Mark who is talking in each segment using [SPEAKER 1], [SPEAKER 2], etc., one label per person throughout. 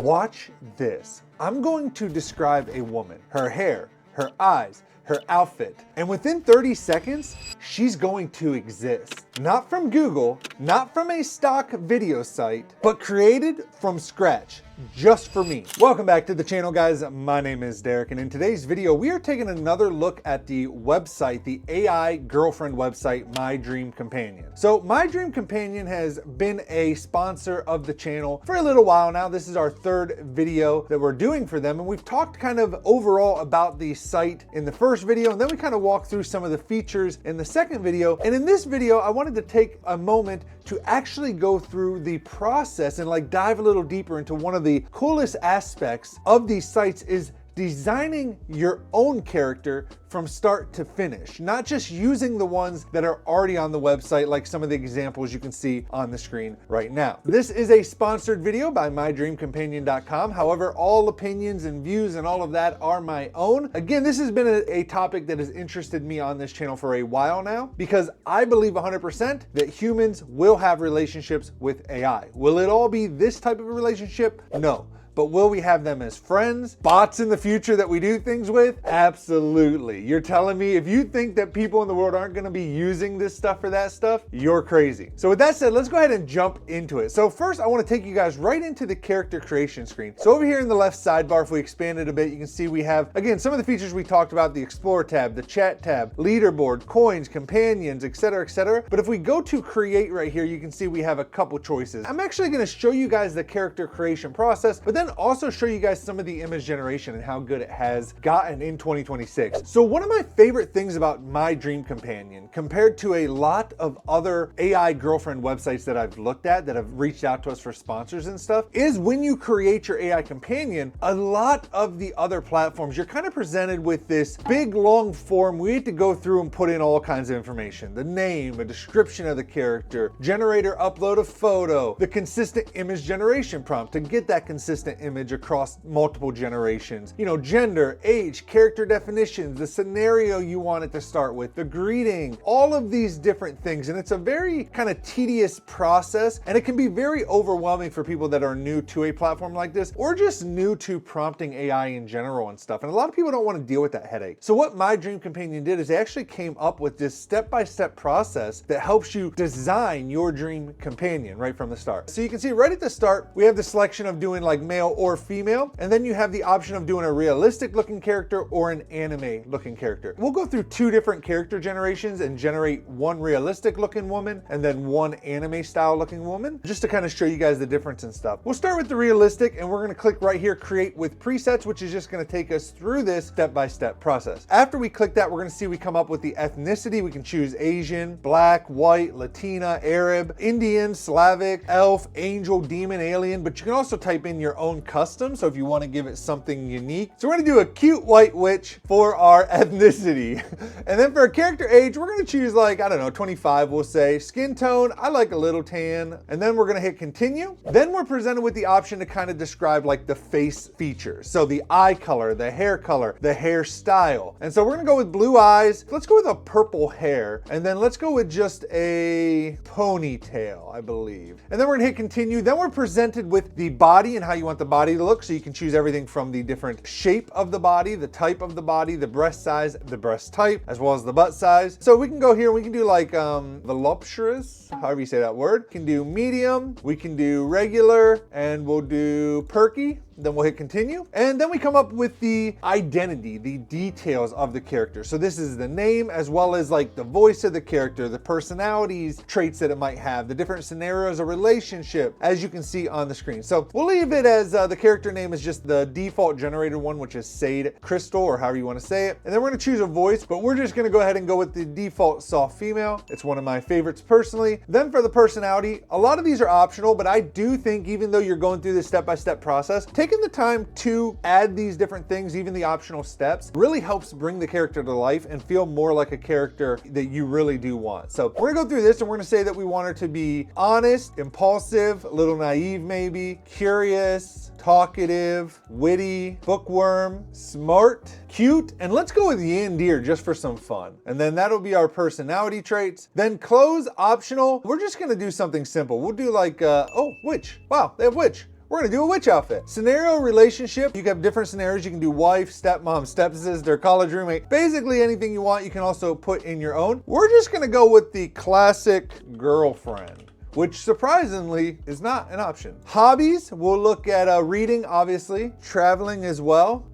[SPEAKER 1] Watch this. I'm going to describe a woman, her hair, her eyes, her outfit, and within 30 seconds, she's going to exist. Not from Google, not from a stock video site, but created from scratch, just for me. Welcome back to the channel, guys. My name is Derek, and in today's video, we are taking another look at the website, the AI girlfriend website, My Dream Companion. So My Dream Companion has been a sponsor of the channel for a little while now. This is our third video that we're doing for them, and we've talked kind of overall about the site in the first video, and then we kind of walked through some of the features in the second video. And in this video, I wanted to take a moment to actually go through the process and like dive a little deeper into one of the coolest aspects of these sites is designing your own character from start to finish, not just using the ones that are already on the website, like some of the examples you can see on the screen right now. This is a sponsored video by mydreamcompanion.com. However, all opinions and views and all of that are my own. Again, this has been a topic that has interested me on this channel for a while now, because I believe 100% that humans will have relationships with AI. Will it all be this type of a relationship? No. But will we have them as friends, bots in the future that we do things with? Absolutely. You're telling me if you think that people in the world aren't going to be using this stuff for that stuff, you're crazy. So with that said, let's go ahead and jump into it. So first, I want to take you guys right into the character creation screen. So over here in the left sidebar, if we expand it a bit, you can see we have, again, some of the features we talked about: the Explore tab, the Chat tab, Leaderboard, Coins, Companions, etc., etc. But if we go to Create right here, you can see we have a couple choices. I'm actually going to show you guys the character creation process, but then also show you guys some of the image generation and how good it has gotten in 2026. So one of my favorite things about My Dream Companion, compared to a lot of other AI girlfriend websites that I've looked at that have reached out to us for sponsors and stuff, is when you create your AI companion, a lot of the other platforms, you're kind of presented with this big long form. We had to go through and put in all kinds of information: the name, a description of the character, generate or upload a photo, the consistent image generation prompt to get that consistent image across multiple generations, you know, gender, age, character definitions, the scenario you want it to start with, the greeting, all of these different things. And it's a very kind of tedious process, and it can be very overwhelming for people that are new to a platform like this, or just new to prompting AI in general and stuff. And a lot of people don't want to deal with that headache. So what My Dream Companion did is they actually came up with this step-by-step process that helps you design your dream companion right from the start. So you can see right at the start, we have the selection of doing like male or female, and then you have the option of doing a realistic looking character or an anime looking character. We'll go through two different character generations and generate one realistic looking woman and then one anime style looking woman, just to kind of show you guys the difference and stuff. We'll start with the realistic, and we're going to click right here, create with presets, which is just going to take us through this step-by-step process. After we click that, we're going to see we come up with the ethnicity. We can choose Asian, Black, White, Latina, Arab, Indian, Slavic, Elf, Angel, Demon, Alien, but you can also type in your own custom, so if you want to give it something unique. So we're going to do a cute white witch for our ethnicity. And then for a character age, we're going to choose like, I don't know, 25, we'll say. Skin tone, I like a little tan. And then we're going to hit continue. Then we're presented with the option to kind of describe like the face features. So the eye color, the hairstyle. And so we're going to go with blue eyes. Let's go with a purple hair. And then let's go with just a ponytail, I believe. And then we're going to hit continue. Then we're presented with the body and how you want the body to look. So you can choose everything from the different shape of the body, the type of the body, the breast size, the breast type, as well as the butt size. So we can go here, we can do like voluptuous, however you say that word. We can do medium, we can do regular, and we'll do perky. Then we'll hit continue. And then we come up with the identity, the details of the character. So this is the name, as well as like the voice of the character, the personalities, traits that it might have, the different scenarios of relationship, as you can see on the screen. So we'll leave it as the character name is just the default generated one, which is Sade Crystal, or however you want to say it. And then we're going to choose a voice, but we're just going to go ahead and go with the default soft female. It's one of my favorites personally. Then for the personality, a lot of these are optional, but I do think even though you're going through this step-by-step process, taking the time to add these different things, even the optional steps, really helps bring the character to life and feel more like a character that you really do want. So we're gonna go through this, and we're gonna say that we want her to be honest, impulsive, a little naive maybe, curious, talkative, witty, bookworm, smart, cute, and let's go with Yandir just for some fun. And then that'll be our personality traits. Then clothes optional. We're just gonna do something simple. We'll do like, oh, witch. Wow, they have witch. we're gonna do a witch outfit. Scenario relationship, you can have different scenarios. You can do wife, stepmom, stepsister, college roommate, basically anything you want. You can also put in your own. We're just gonna go with the classic girlfriend, which surprisingly is not an option. Hobbies, we'll look at reading, obviously, traveling as well.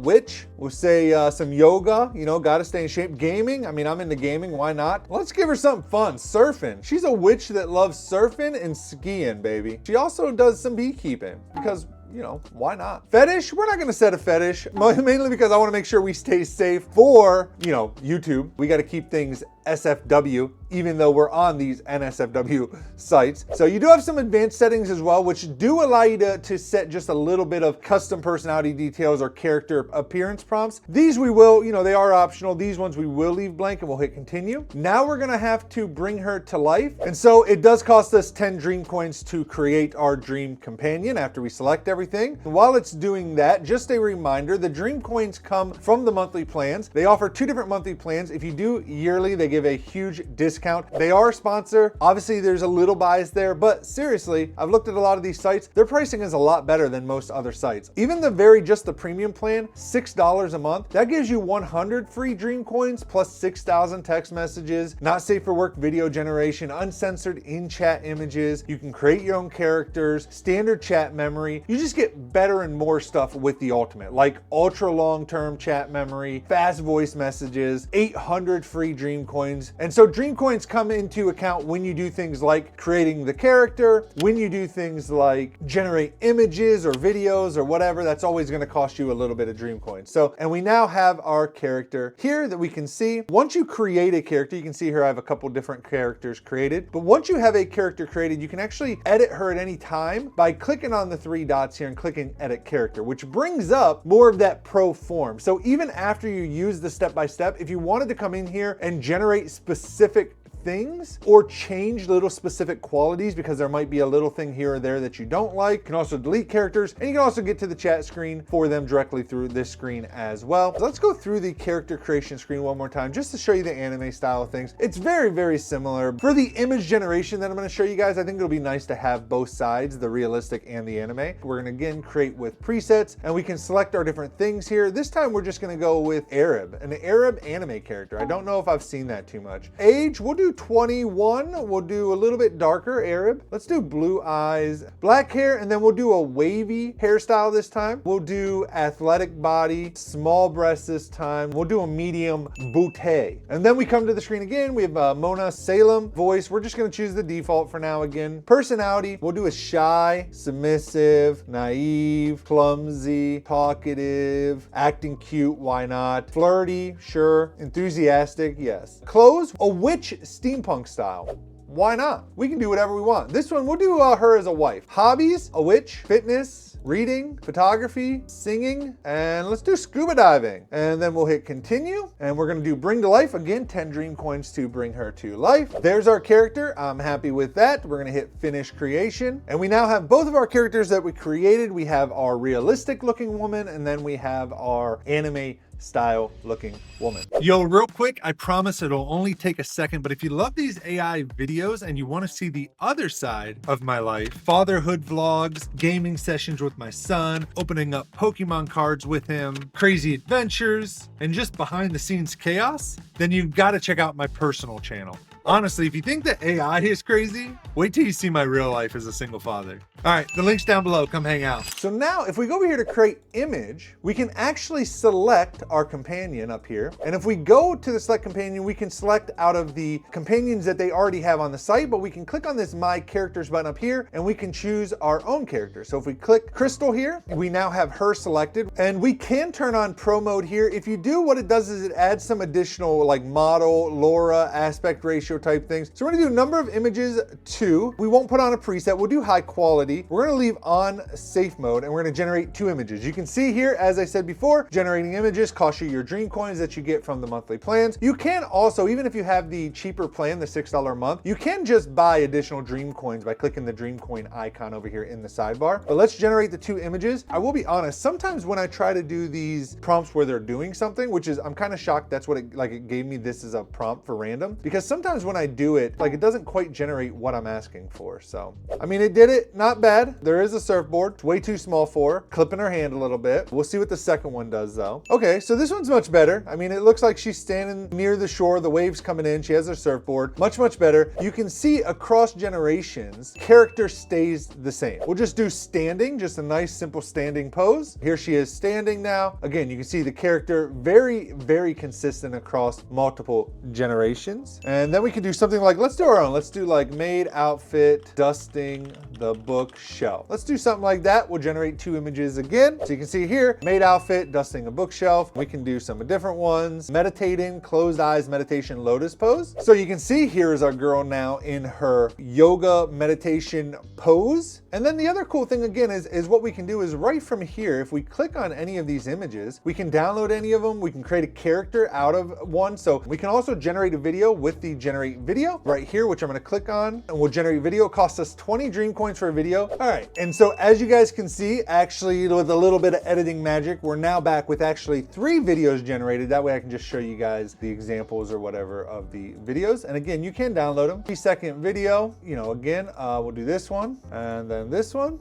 [SPEAKER 1] Witch, we'll say some yoga, you know, gotta stay in shape. Gaming, I mean, I'm into gaming, why not? Let's give her something fun, surfing. She's a witch that loves surfing and skiing, baby. She also does some beekeeping because, you know, why not? Fetish, we're not gonna set a fetish, mainly because I wanna make sure we stay safe for, you know, YouTube. We gotta keep things SFW, even though we're on these NSFW sites. So you do have some advanced settings as well, which do allow you to set just a little bit of custom personality details or character appearance prompts. These we will, you know, they are optional. These ones we will leave blank and we'll hit continue. Now we're gonna have to bring her to life. And so it does cost us 10 dream coins to create our dream companion after we select everything. While it's doing that, just a reminder, the dream coins come from the monthly plans. They offer 2 different monthly plans. If you do yearly, they give a huge discount. They are a sponsor. Obviously, there's a little bias there, but seriously, I've looked at a lot of these sites. Their pricing is a lot better than most other sites. Even just the premium plan, $6 a month, that gives you 100 free dream coins plus 6,000 text messages, not safe for work video generation, uncensored in-chat images. You can create your own characters, standard chat memory. You just get better and more stuff with the ultimate, like ultra long-term chat memory, fast voice messages, 800 free dream coins. And so dream coins come into account when you do things like creating the character, when you do things like generate images or videos or whatever. That's always going to cost you a little bit of dream coins. So, and we now have our character here that we can see. Once you create a character, you can see here I have a couple different characters created, but once you have a character created, you can actually edit her at any time by clicking on the 3 dots here and clicking edit character, which brings up more of that pro form. So even after you use the step-by-step, if you wanted to come in here and generate specific things or change little specific qualities, because there might be a little thing here or there that you don't like. You can also delete characters, and you can also get to the chat screen for them directly through this screen as well. So let's go through the character creation screen one more time just to show you the anime style of things. It's very, very similar. For the image generation that I'm going to show you guys, I think it'll be nice to have both sides, the realistic and the anime. We're going to again create with presets, and we can select our different things here. This time we're just going to go with Arab, an Arab anime character. I don't know if I've seen that too much. Age, we'll do 21. We'll do a little bit darker Arab. Let's do blue eyes, black hair, and then we'll do a wavy hairstyle this time. We'll do athletic body, small breasts this time. We'll do a medium bootay. And then we come to the screen again. We have Mona Salem. Voice, we're just gonna choose the default for now again. Personality, we'll do a shy, submissive, naive, clumsy, talkative, acting cute, why not? Flirty, sure. Enthusiastic, yes. Clothes, a witch steampunk style. Why not? We can do whatever we want. This one, we'll do her as a wife. Hobbies, a witch, fitness, reading, photography, singing, and let's do scuba diving. And then we'll hit continue, and we're gonna do bring to life. Again, 10 dream coins to bring her to life. There's our character. I'm happy with that. We're gonna hit finish creation. And we now have both of our characters that we created. We have our realistic looking woman, and then we have our anime style looking woman. Yo, real quick, I promise it'll only take a second, but if you love these AI videos and you want to see the other side of my life, fatherhood vlogs, gaming sessions with my son, opening up Pokemon cards with him, crazy adventures, and just behind the scenes chaos, then you've got to check out my personal channel. Honestly, if you think that AI is crazy, wait till you see my real life as a single father. All right, the link's down below, come hang out. So now if we go over here to create image, we can actually select our companion up here. And if we go to the select companion, we can select out of the companions that they already have on the site, but we can click on this My Characters button up here and we can choose our own character. So if we click Crystal here, we now have her selected, and we can turn on Pro mode here. If you do, what it does is it adds some additional like model, LoRa, aspect ratio type things. So we're gonna do number of images 2. We won't put on a preset, we'll do high quality. We're gonna leave on safe mode and we're gonna generate 2 images. You can see here, as I said before, generating images costs you your dream coins that you get from the monthly plans. You can also, even if you have the cheaper plan, the $6 a month, you can just buy additional dream coins by clicking the dream coin icon over here in the sidebar. But let's generate the 2 images. I will be honest, sometimes when I try to do these prompts where they're doing something, which is, I'm kind of shocked that's what it gave me this as a prompt for random, because sometimes sometimes when I do it, like it doesn't quite generate what I'm asking for. So, I mean, it did it, not bad. There is a surfboard, it's way too small for her, clipping her hand a little bit. We'll see what the second one does though. Okay, so this one's much better. I mean, it looks like she's standing near the shore, the waves coming in, she has her surfboard, much better. You can see across generations, character stays the same. We'll just do standing, just a nice simple standing pose. Here she is standing now. Again, you can see the character very consistent across multiple generations. And then we can do something like, let's do our own. Let's do like maid outfit, dusting the bookshelf. Let's do something like that. We'll generate 2 images again. So you can see here, maid outfit, dusting a bookshelf. We can do some different ones. Meditating, closed eyes, meditation, lotus pose. So you can see here is our girl now in her yoga meditation pose. And then the other cool thing again is what we can do is right from here, if we click on any of these images, we can download any of them. We can create a character out of one. So we can also generate a video with the generate video right here, which I'm going to click on, and we'll generate video. It costs us 20 dream coins for a video. All right. And so as you guys can see, actually with a little bit of editing magic, we're now back with actually 3 videos generated. That way I can just show you guys the examples or whatever of the videos. And again, you can download them. 3-second video, you know, again, we'll do this one and then this one.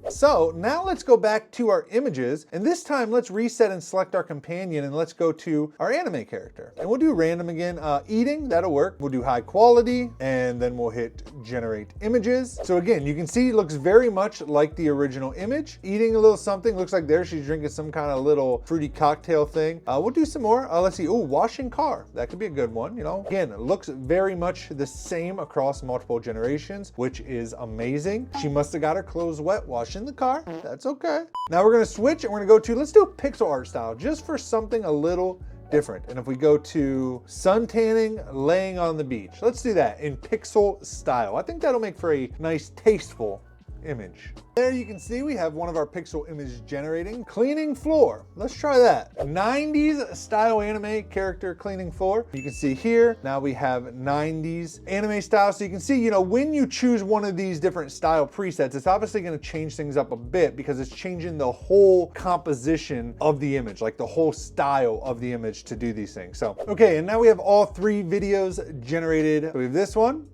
[SPEAKER 1] So now let's go back to our images, and this time let's reset and select our companion, and let's go to our anime character. And we'll do random again, eating, that'll work. We'll do high quality, and then we'll hit generate images. So again, you can see it looks very much like the original image. Eating a little something, looks like there she's drinking some kind of little fruity cocktail thing. We'll do some more. Let's see, washing car. That could be a good one, you know. Again, it looks very much the same across multiple generations, which is amazing. She must have got her clothes wet washing the car. That's okay. Now we're gonna switch and we're gonna go to, let's do a pixel art style just for something a little different. And if we go to sun tanning, laying on the beach, let's do that in pixel style. I think that'll make for a nice, tasteful image. There you can see we have one of our pixel image generating. Cleaning floor. Let's try that. 90s style anime character cleaning floor. You can see here, now we have 90s anime style. So you can see, you know, when you choose one of these different style presets, it's obviously going to change things up a bit because it's changing the whole composition of the image, like the whole style of the image to do these things. So, okay, and now we have all 3 videos generated. So we have this one,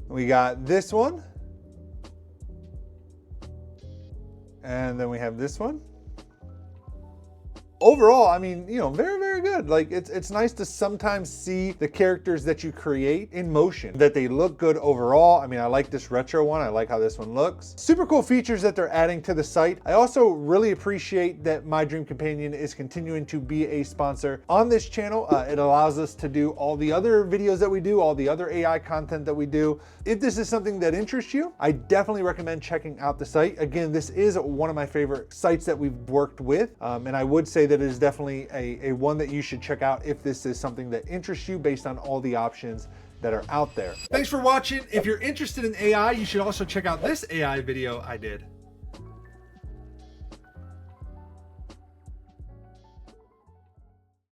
[SPEAKER 1] we got this one, and then we have this one. Overall, I mean, you know, very good. Like it's nice to sometimes see the characters that you create in motion, that they look good overall. I mean, I like this retro one. I like how this one looks. Super cool features that they're adding to the site. I also really appreciate that My Dream Companion is continuing to be a sponsor on this channel. It allows us to do all the other videos that we do, all the other AI content that we do. If this is something that interests you, I definitely recommend checking out the site. Again, this is one of my favorite sites that we've worked with. And I would say that it is definitely a one that you should check out if this is something that interests you based on all the options that are out there. Thanks for watching. If you're interested in AI, you should also check out this AI video I did.